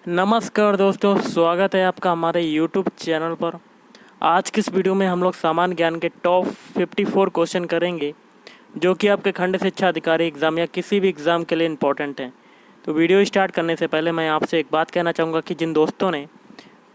नमस्कार दोस्तों, स्वागत है आपका हमारे YouTube चैनल पर। आज की इस वीडियो में हम लोग सामान्य ज्ञान के टॉप 54 क्वेश्चन करेंगे जो कि आपके खंड शिक्षा अधिकारी एग्ज़ाम या किसी भी एग्ज़ाम के लिए इम्पोर्टेंट हैं। तो वीडियो स्टार्ट करने से पहले मैं आपसे एक बात कहना चाहूँगा कि जिन दोस्तों ने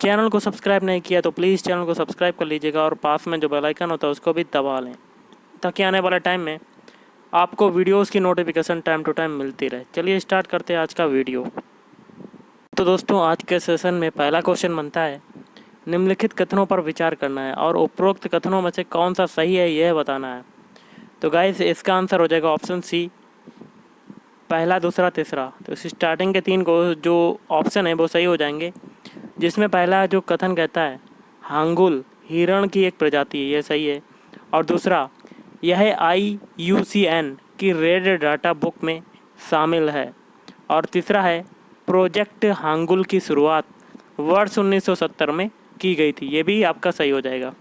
चैनल को सब्सक्राइब नहीं किया तो प्लीज़ चैनल को सब्सक्राइब कर लीजिएगा और पास में जो बेल आइकन होता है उसको भी दबा लें, ताकि आने वाले टाइम में आपको वीडियोज़ की नोटिफिकेशन टाइम टू टाइम मिलती रहे। चलिए स्टार्ट करते हैं आज का वीडियो। तो दोस्तों, आज के सेशन में पहला क्वेश्चन बनता है, निम्नलिखित कथनों पर विचार करना है और उपरोक्त कथनों में से कौन सा सही है यह बताना है। तो गाइस, इसका आंसर हो जाएगा ऑप्शन सी, पहला, दूसरा, तीसरा। तो इस स्टार्टिंग के तीन को जो ऑप्शन है वो सही हो जाएंगे, जिसमें पहला जो कथन कहता है हांगुल हिरण की एक प्रजाति है, यह सही है। और दूसरा, यह IUCN की रेड डाटा बुक में शामिल है। और तीसरा है, प्रोजेक्ट हांगुल की शुरुआत वर्ष 1970 में की गई थी, ये भी आपका सही हो जाएगा।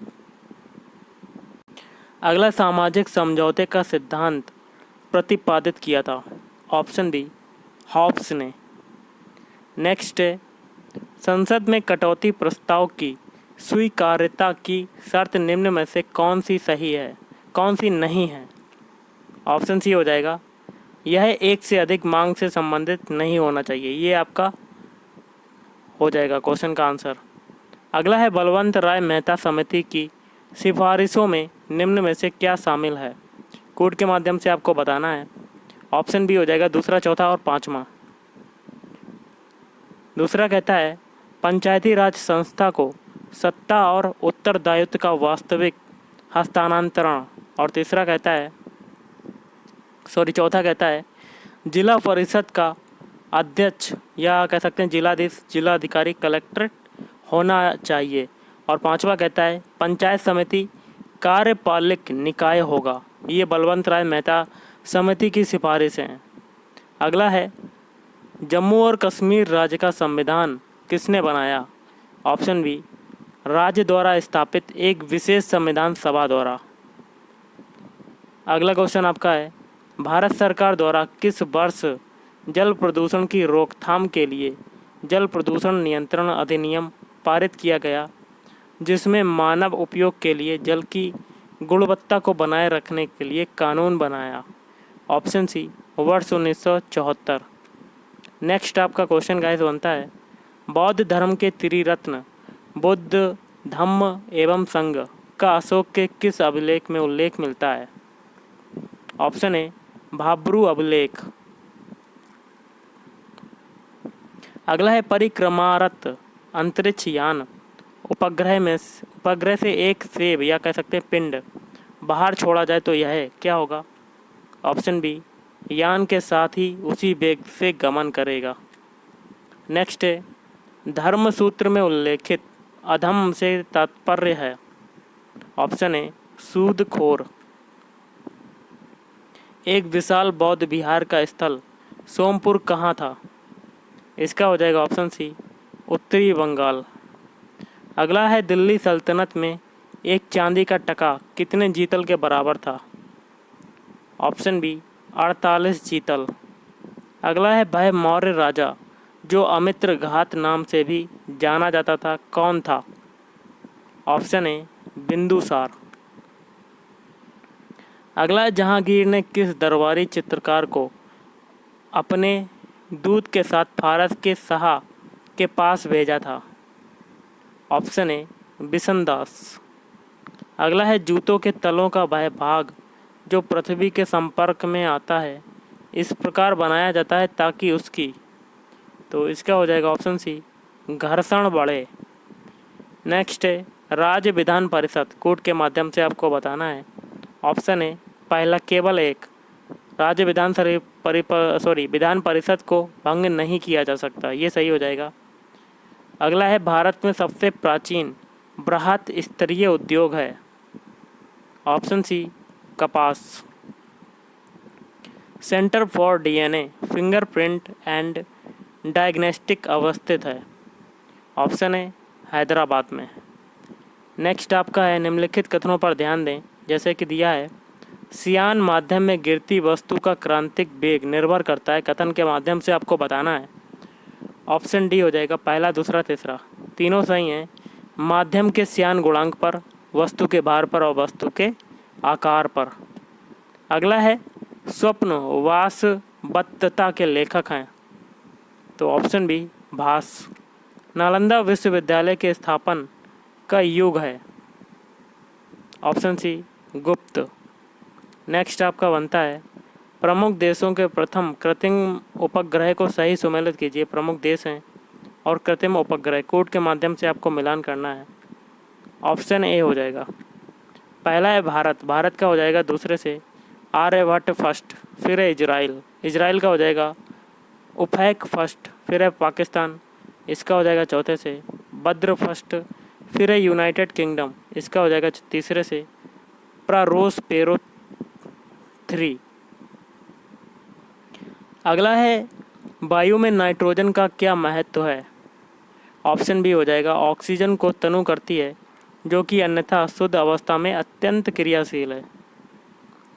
अगला, सामाजिक समझौते का सिद्धांत प्रतिपादित किया था। ऑप्शन बी, हॉब्स ने। नेक्स्ट है, संसद में कटौती प्रस्ताव की स्वीकार्यता की शर्त निम्न में से कौन सी सही है, कौन सी नहीं है। ऑप्शन सी हो जाएगा, यह एक से अधिक मांग से संबंधित नहीं होना चाहिए, ये आपका हो जाएगा क्वेश्चन का आंसर। अगला है, बलवंत राय मेहता समिति की सिफारिशों में निम्न में से क्या शामिल है। कोड के माध्यम से आपको बताना है। ऑप्शन बी हो जाएगा दूसरा, चौथा और पाँचवा। दूसरा कहता है, पंचायती राज संस्था को सत्ता और उत्तरदायित्व का वास्तविक हस्तांतरण। और तीसरा कहता है, चौथा कहता है, जिला परिषद का अध्यक्ष या कह सकते हैं जिलाधीश, जिलाधिकारी, कलेक्ट्रेट होना चाहिए। और पांचवा कहता है, पंचायत समिति कार्यपालिक निकाय होगा। ये बलवंत राय मेहता समिति की सिफारिश हैं। अगला है, जम्मू और कश्मीर राज्य का संविधान किसने बनाया। ऑप्शन बी, राज्य द्वारा स्थापित एक विशेष संविधान सभा द्वारा। अगला क्वेश्चन आपका है, भारत सरकार द्वारा किस वर्ष जल प्रदूषण की रोकथाम के लिए जल प्रदूषण नियंत्रण अधिनियम पारित किया गया, जिसमें मानव उपयोग के लिए जल की गुणवत्ता को बनाए रखने के लिए कानून बनाया। ऑप्शन सी, वर्ष 1974। नेक्स्ट आपका क्वेश्चन गाइस बनता है, बौद्ध धर्म के त्रिरत्न बुद्ध, धम्म एवं संघ का अशोक के किस अभिलेख में उल्लेख मिलता है। ऑप्शन ए, भाब्रू अभिलेख। अगला है, परिक्रमारत अंतरिक्ष यान उपग्रह से एक सेब या कह सकते हैं पिंड बाहर छोड़ा जाए तो यह क्या होगा। ऑप्शन बी, यान के साथ ही उसी वेग से गमन करेगा। नेक्स्ट है, धर्म सूत्र में उल्लेखित अधम से तात्पर्य है। ऑप्शन ए, सूदखोर। एक विशाल बौद्ध विहार का स्थल सोमपुर कहाँ था। इसका हो जाएगा ऑप्शन सी, उत्तरी बंगाल। अगला है, दिल्ली सल्तनत में एक चांदी का टका कितने जीतल के बराबर था। ऑप्शन बी, 48 जीतल। अगला है, वह मौर्य राजा जो अमित्र घात नाम से भी जाना जाता था कौन था। Option A, Bindusara. अगला है, जहांगीर ने किस दरबारी चित्रकार को अपने दूत के साथ फारस के शाह के पास भेजा था। ऑप्शन ए, बिशनदास। अगला है, जूतों के तलों का वह भाग जो पृथ्वी के संपर्क में आता है इस प्रकार बनाया जाता है ताकि उसकी, तो इसका हो जाएगा ऑप्शन सी, घर्षण बढ़े। नेक्स्ट है, राज्य विधान परिषद कोड के माध्यम से आपको बताना है। ऑप्शन ए, पहला, केवल एक, राज्य विधान परिषद को भंग नहीं किया जा सकता, ये सही हो जाएगा। अगला है, भारत में सबसे प्राचीन बृहत स्तरीय उद्योग है। ऑप्शन सी, कपास। Centre for DNA fingerprint and diagnostic अवस्थित है। ऑप्शन ए, हैदराबाद में। नेक्स्ट आपका है, निम्नलिखित कथनों पर ध्यान दें। जैसे कि दिया है, सियान माध्यम में गिरती वस्तु का क्रांतिक वेग निर्भर करता है। कथन के माध्यम से आपको बताना है। ऑप्शन डी हो जाएगा पहला, दूसरा, तीसरा, तीनों सही हैं। माध्यम के श्यान गुणांक पर, वस्तु के भार पर और वस्तु के आकार पर। अगला है स्वप्न वासवदत्ता के लेखक हैं, तो ऑप्शन बी भास। नालंदा विश्वविद्यालय के स्थापन का युग है, ऑप्शन सी गुप्त। नेक्स्ट आपका बनता है प्रमुख देशों के प्रथम कृत्रिम उपग्रह को सही सुमेलित कीजिए। प्रमुख देश हैं और कृत्रिम उपग्रह कोड के माध्यम से आपको मिलान करना है। ऑप्शन ए हो जाएगा, पहला है भारत, भारत का हो जाएगा दूसरे से आर्यभट्ट फर्स्ट, फिर है इजराइल, इजराइल का हो जाएगा उफैक फर्स्ट, फिर है पाकिस्तान, इसका हो जाएगा चौथे से बद्र फर्स्ट, फिर है यूनाइटेड किंगडम, इसका हो जाएगा तीसरे से प्रारोस्पेरो 3। अगला है वायु में नाइट्रोजन का क्या महत्व है। ऑप्शन बी हो जाएगा ऑक्सीजन को तनु करती है, जो कि अन्यथा शुद्ध अवस्था में अत्यंत क्रियाशील है।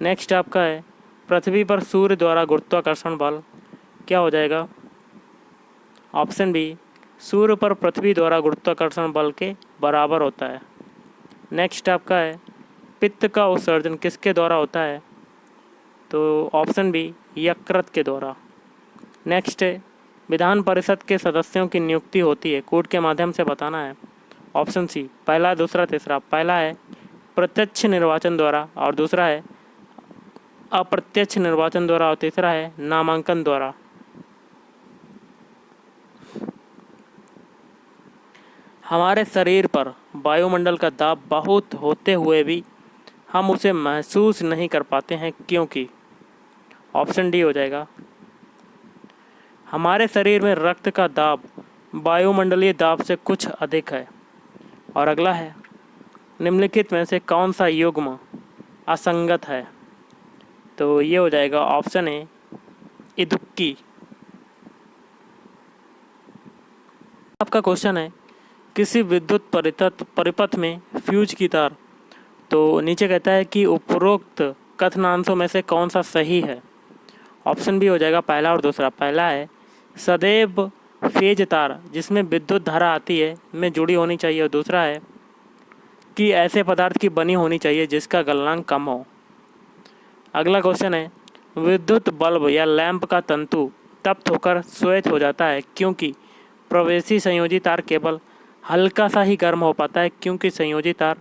नेक्स्ट आपका है पृथ्वी पर सूर्य द्वारा गुरुत्वाकर्षण बल क्या हो जाएगा। ऑप्शन बी सूर्य पर पृथ्वी द्वारा गुरुत्वाकर्षण बल के बराबर होता है। नेक्स्ट आपका है पित्त का उत्सर्जन किसके द्वारा होता है, तो ऑप्शन बी यकृत के द्वारा। नेक्स्ट है विधान परिषद के सदस्यों की नियुक्ति होती है, कोड के माध्यम से बताना है। ऑप्शन सी पहला, दूसरा, तीसरा। पहला है प्रत्यक्ष निर्वाचन द्वारा और दूसरा है अप्रत्यक्ष निर्वाचन द्वारा और तीसरा है नामांकन द्वारा। हमारे शरीर पर वायुमंडल का दाब बहुत होते हुए भी हम उसे महसूस नहीं कर पाते हैं, क्योंकि ऑप्शन डी हो जाएगा हमारे शरीर में रक्त का दाब वायुमंडलीय दाब से कुछ अधिक है। और अगला है निम्नलिखित में से कौन सा युग्म असंगत है, तो ये हो जाएगा ऑप्शन ए इदुक्की। आपका क्वेश्चन है किसी विद्युत परिपथ में फ्यूज की तार, तो नीचे कहता है कि उपरोक्त कथनांशों में से कौन सा सही है। ऑप्शन बी हो जाएगा पहला और दूसरा। पहला है सदैव फेज तार जिसमें विद्युत धारा आती है में जुड़ी होनी चाहिए, और दूसरा है कि ऐसे पदार्थ की बनी होनी चाहिए जिसका गलनांक कम हो। अगला क्वेश्चन है विद्युत बल्ब या लैंप का तंतु तप्त होकर श्वेत हो जाता है क्योंकि प्रवेशी संयोजी तार केवल हल्का सा ही गर्म हो पाता है, क्योंकि संयोजी तार,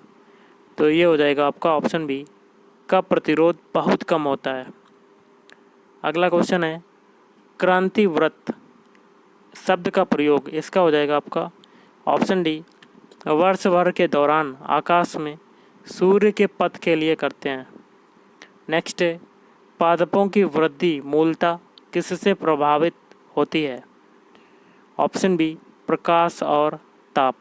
तो ये हो जाएगा आपका ऑप्शन बी का प्रतिरोध बहुत कम होता है। अगला क्वेश्चन है क्रांति वृत्त शब्द का प्रयोग, इसका हो जाएगा आपका ऑप्शन डी वर्ष भर के दौरान आकाश में सूर्य के पथ के लिए करते हैं। नेक्स्ट है पादपों की वृद्धि मूलतः किससे प्रभावित होती है। ऑप्शन बी प्रकाश और ताप।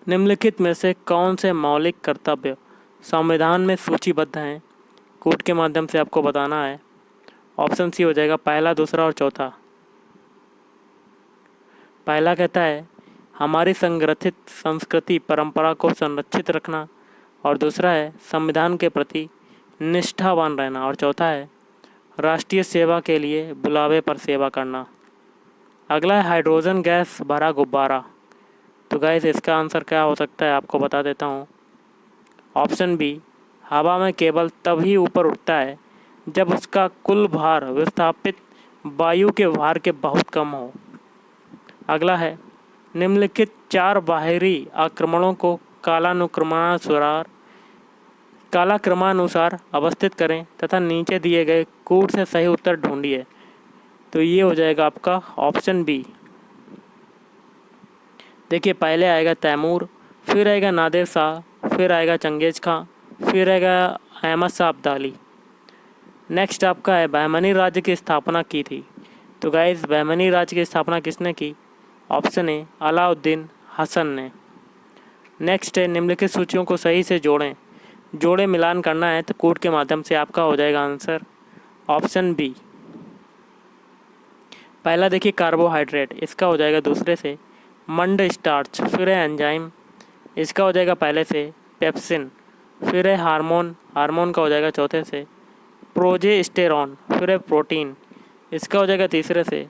निम्नलिखित में से कौन से मौलिक कर्तव्य संविधान में सूचीबद्ध हैं, कोड के माध्यम से आपको बताना है। ऑप्शन सी हो जाएगा पहला, दूसरा और चौथा। पहला कहता है हमारी संगठित संस्कृति परंपरा को संरक्षित रखना, और दूसरा है संविधान के प्रति निष्ठावान रहना, और चौथा है राष्ट्रीय सेवा के लिए बुलावे पर सेवा करना। अगला है हाइड्रोजन गैस भरा गुब्बारा, तो गैस इसका आंसर क्या हो सकता है आपको बता देता हूँ। ऑप्शन बी हवा में केवल तभी ऊपर उठता है जब उसका कुल भार विस्थापित वायु के भार के बहुत कम हो। अगला है निम्नलिखित 4 बाहरी आक्रमणों को कालाक्रमानुसार अवस्थित करें तथा नीचे दिए गए कोड से सही उत्तर ढूंढिए, तो ये हो जाएगा आपका ऑप्शन बी। देखिए पहले आएगा तैमूर, फिर आएगा नादिर शाह, फिर आएगा चंगेज खां, फिर आएगा अहमद शाह अब्दाली। नेक्स्ट आपका है बहमनी राज्य की स्थापना की थी, तो गाइस बहमनी राज्य की स्थापना किसने की। ऑप्शन ए अलाउद्दीन हसन ने। नेक्स्ट है निम्नलिखित सूचियों को सही से जोड़े मिलान करना है, तो कोड के माध्यम से आपका हो जाएगा आंसर ऑप्शन बी। पहला देखिए कार्बोहाइड्रेट, इसका हो जाएगा दूसरे से मंड स्टार्च, फिर है एंजाइम, इसका हो जाएगा पहले से पेप्सिन, फिर है हार्मोन का हो जाएगा चौथे से प्रोजेस्टेरॉन, फिर है प्रोटीन, इसका हो जाएगा तीसरे से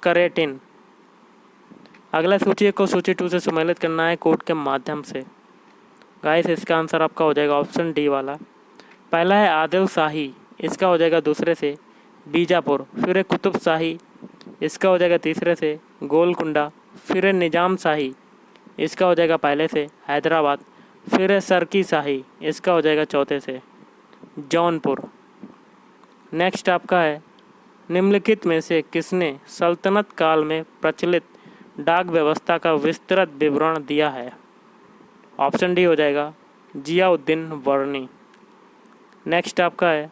केराटिन। अगला सूची 1 को सूची 2 से सम्मिलित करना है कोड के माध्यम से। गाइस इसका आंसर आपका हो जाएगा ऑप्शन डी वाला। पहला है आदिल शाही, इसका हो जाएगा दूसरे से बीजापुर। फिर है कुतुब शाही, इसका हो जाएगा तीसरे से गोलकुंडा। फिर है निज़ाम शाही, इसका हो जाएगा पहले से हैदराबाद। फिर है सरकी शाही, इसका हो जाएगा चौथे से जौनपुर। नेक्स्ट आपका है निम्नलिखित में से किसने सल्तनत काल में प्रचलित डाक व्यवस्था का विस्तृत विवरण दिया है। ऑप्शन डी हो जाएगा जियाउद्दीन वर्णी। नेक्स्ट आपका है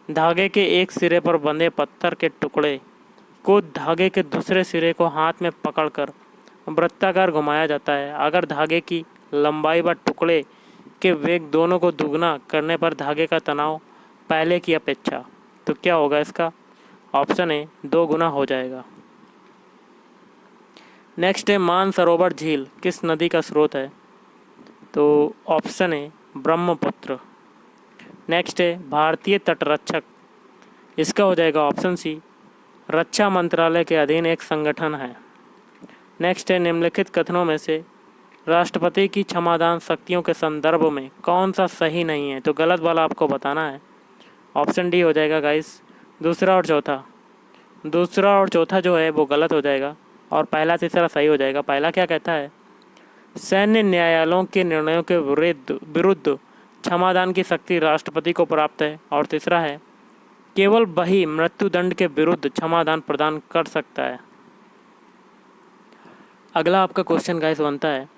धागे के एक सिरे पर बंधे पत्थर के टुकड़े को धागे के दूसरे सिरे को हाथ में पकड़कर वृत्ताकार घुमाया जाता है। अगर धागे की लंबाई व टुकड़े के वेग दोनों को दुगना करने पर धागे का तनाव पहले की अपेक्षा तो क्या होगा इसका। ऑप्शन ए 2 गुना हो जाएगा। नेक्स्ट है मानसरोवर झील किस नदी का स्रोत है, तो ऑप्शन ए ब्रह्मपुत्र। नेक्स्ट है भारतीय तटरक्षक, इसका हो जाएगा ऑप्शन सी रक्षा मंत्रालय के अधीन एक संगठन है। नेक्स्ट है निम्नलिखित कथनों में से राष्ट्रपति की क्षमादान शक्तियों के संदर्भ में कौन सा सही नहीं है, तो गलत वाला आपको बताना है। ऑप्शन डी हो जाएगा गाइस दूसरा और चौथा जो है वो गलत हो जाएगा और पहला तीसरा सही हो जाएगा। पहला क्या कहता है सैन्य न्यायालयों के निर्णयों के विरुद्ध क्षमादान की शक्ति राष्ट्रपति को प्राप्त है, और तीसरा है केवल वही मृत्युदंड के विरुद्ध क्षमादान प्रदान कर सकता है। अगला आपका क्वेश्चन गाइस बनता है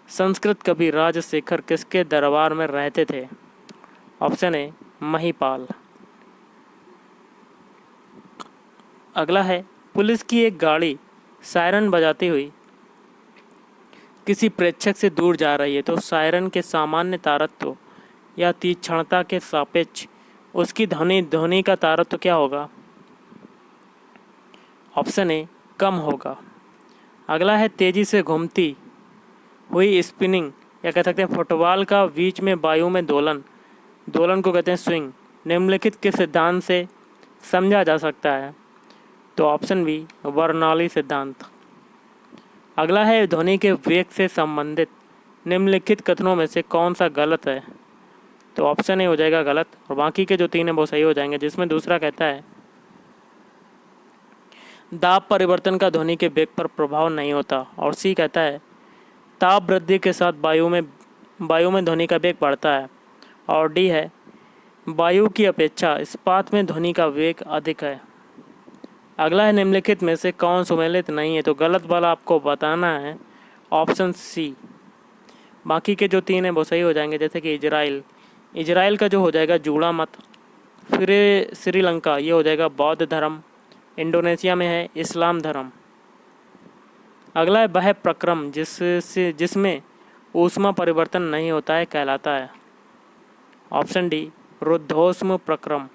संस्कृत कवि राजशेखर किसके दरबार में रहते थे। Option A Mahipal. अगला है पुलिस की एक गाड़ी सायरन बजाती हुई किसी प्रेक्षक से दूर जा रही है, तो सायरन के सामान्य तारत्व या तीक्ष्णता के सापेक्ष उसकी ध्वनि का तारत्व क्या होगा। ऑप्शन ए कम होगा। अगला है तेजी से घूमती हुई स्पिनिंग या कह सकते हैं फुटबॉल का बीच में वायु में दोलन को कहते हैं स्विंग, निम्नलिखित के सिद्धांत से समझा जा सकता है, तो ऑप्शन बी बर्नौली सिद्धांत। अगला है ध्वनि के वेग से संबंधित निम्नलिखित कथनों में से कौन सा गलत है, तो ऑप्शन ए हो जाएगा गलत और बाकी के जो 3 हैं वो सही हो जाएंगे। जिसमें दूसरा कहता है दाब परिवर्तन का ध्वनि के वेग पर प्रभाव नहीं होता, और सी कहता है ताप वृद्धि के साथ वायु में ध्वनि का वेग बढ़ता है, और डी है वायु की अपेक्षा इस्पात में ध्वनि का वेग अधिक है। अगला है निम्नलिखित में से कौन सुमेलित नहीं है, तो गलत वाला आपको बताना है ऑप्शन सी। बाकी के जो 3 हैं वो सही हो जाएंगे, जैसे कि इजराइल का जो हो जाएगा जूड़ा मत। फिर श्रीलंका ये हो जाएगा बौद्ध धर्म। इंडोनेशिया में है इस्लाम धर्म। अगला है वह प्रक्रम जिसमें ऊष्मा परिवर्तन नहीं होता है कहलाता है। ऑप्शन डी रुद्धोष्म प्रक्रम।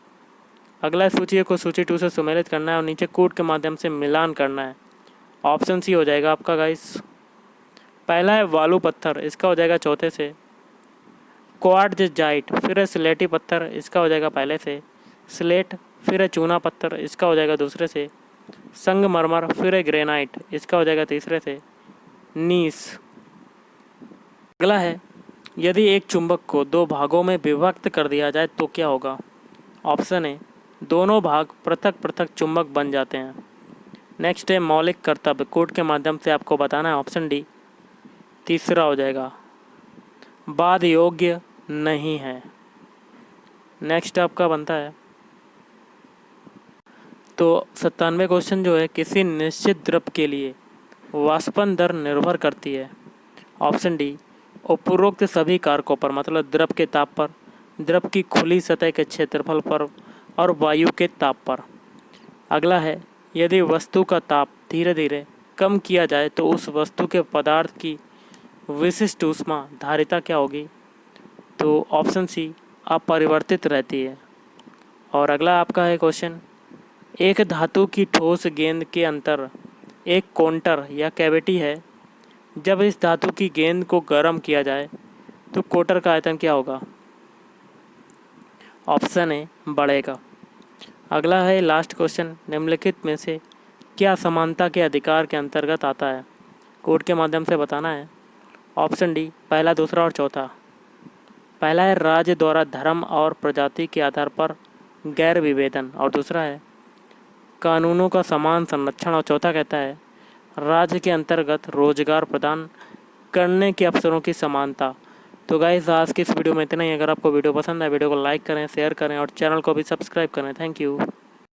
अगला सूची को सूची 2 से सम्मिलित करना है और नीचे कोड के माध्यम से मिलान करना है। ऑप्शन सी हो जाएगा आपका गाइस। पहला है वालू पत्थर, इसका हो जाएगा चौथे से क्वार्ट्ज़ाइट। फिर है स्लेटी पत्थर, इसका हो जाएगा पहले से स्लेट। फिर है चूना पत्थर, इसका हो जाएगा दूसरे से संगमरमर। फिर है ग्रेनाइट, इसका हो जाएगा तीसरे से नीस। अगला है यदि एक चुंबक को 2 भागों में विभक्त कर दिया जाए तो क्या होगा। ऑप्शन ए दोनों भाग पृथक पृथक चुंबक बन जाते हैं। नेक्स्ट है मौलिक कर्तव्य, कोड के माध्यम से आपको बताना है। ऑप्शन डी तीसरा हो जाएगा वाद योग्य नहीं है। नेक्स्ट आपका बनता है तो 97 क्वेश्चन जो है किसी निश्चित द्रव के लिए वाष्पन दर निर्भर करती है। ऑप्शन डी उपरोक्त सभी कारकों पर, मतलब द्रव के ताप पर, द्रव की खुली सतह के क्षेत्रफल पर और वायु के ताप पर। अगला है यदि वस्तु का ताप धीरे धीरे कम किया जाए तो उस वस्तु के पदार्थ की विशिष्ट ऊष्मा धारिता क्या होगी, तो ऑप्शन सी अपरिवर्तित रहती है। और अगला आपका है क्वेश्चन एक धातु की ठोस गेंद के अंदर एक कोंटर या कैविटी है, जब इस धातु की गेंद को गर्म किया जाए तो कोटर का आयतन क्या होगा। ऑप्शन ए बढ़ेगा। अगला है लास्ट क्वेश्चन, निम्नलिखित में से क्या समानता के अधिकार के अंतर्गत आता है? कोड के माध्यम से बताना है। ऑप्शन डी पहला, दूसरा और चौथा। पहला है राज्य द्वारा धर्म और प्रजाति के आधार पर गैर विभेदन, और दूसरा है कानूनों का समान संरक्षण, और चौथा कहता है राज्य के अंतर्गत रोजगार प्रदान करने के अवसरों की समानता। तो गाइस, आज की इस वीडियो में इतना ही। अगर आपको वीडियो पसंद है, वीडियो को लाइक करें, शेयर करें और चैनल को भी सब्सक्राइब करें। Thank you.